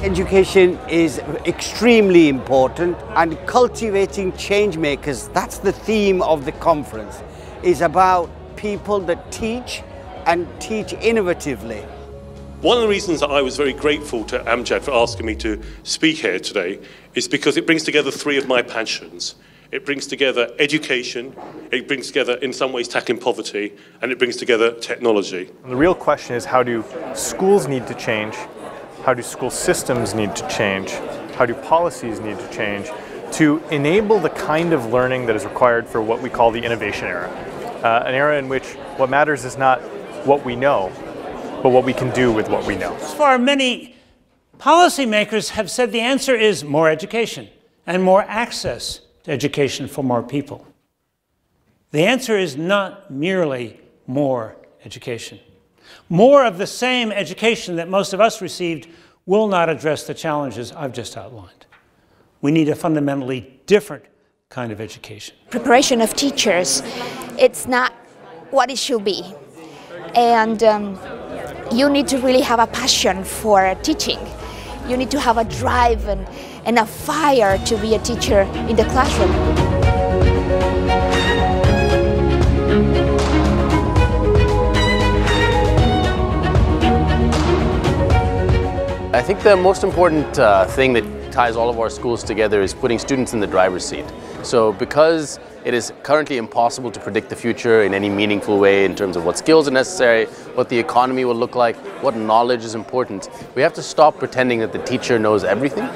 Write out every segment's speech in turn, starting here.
Education is extremely important, and cultivating change makers, that's the theme of the conference, is about people that teach and teach innovatively. One of the reasons that I was very grateful to Amjad for asking me to speak here today is because it brings together three of my passions. It brings together education, it brings together, in some ways, tackling poverty, and it brings together technology. And the real question is, how do schools need to change? How do school systems need to change? How do policies need to change to enable the kind of learning that is required for what we call the innovation era? An era in which what matters is not what we know, but what we can do with what we know. So far, many policymakers have said the answer is more education and more access to education for more people. The answer is not merely more education. More of the same education that most of us received will not address the challenges I've just outlined. We need a fundamentally different kind of education. Preparation of teachers, it's not what it should be. And you need to really have a passion for teaching. You need to have a drive and a fire to be a teacher in the classroom. I think the most important thing that ties all of our schools together is putting students in the driver's seat. So because it is currently impossible to predict the future in any meaningful way in terms of what skills are necessary, what the economy will look like, what knowledge is important, we have to stop pretending that the teacher knows everything,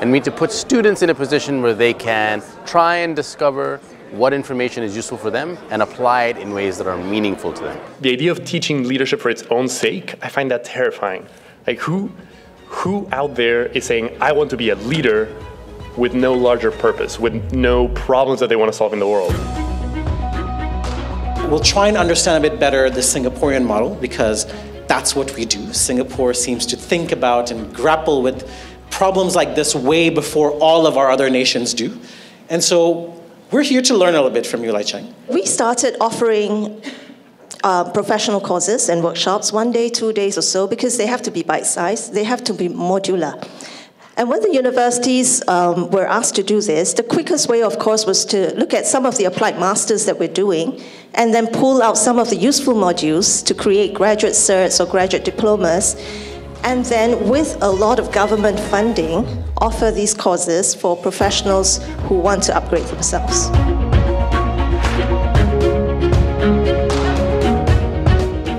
and we need to put students in a position where they can try and discover what information is useful for them and apply it in ways that are meaningful to them. The idea of teaching leadership for its own sake, I find that terrifying. Like who out there is saying, I want to be a leader with no larger purpose, with no problems that they want to solve in the world? We'll try and understand a bit better the Singaporean model, because that's what we do. Singapore seems to think about and grapple with problems like this way before all of our other nations do. And so we're here to learn a little bit from you, Lai Cheng. We started offering professional courses and workshops 1 day, 2 days or so, because they have to be bite-sized, they have to be modular. And when the universities were asked to do this, the quickest way, of course, was to look at some of the applied masters that we're doing and then pull out some of the useful modules to create graduate certs or graduate diplomas, and then with a lot of government funding, offer these courses for professionals who want to upgrade themselves.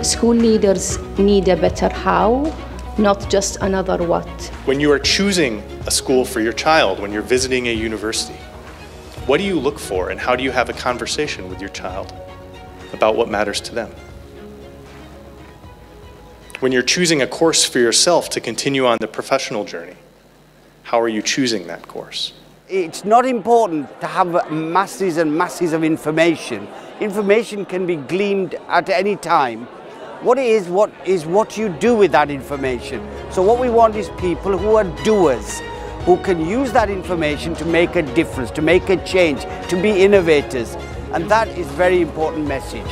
School leaders need a better how, not just another what. When you are choosing a school for your child, when you're visiting a university, what do you look for and how do you have a conversation with your child about what matters to them? When you're choosing a course for yourself to continue on the professional journey, how are you choosing that course? It's not important to have masses and masses of information. Information can be gleaned at any time. What is what you do with that information. So what we want is people who are doers, who can use that information to make a difference, to make a change, to be innovators. And that is a very important message.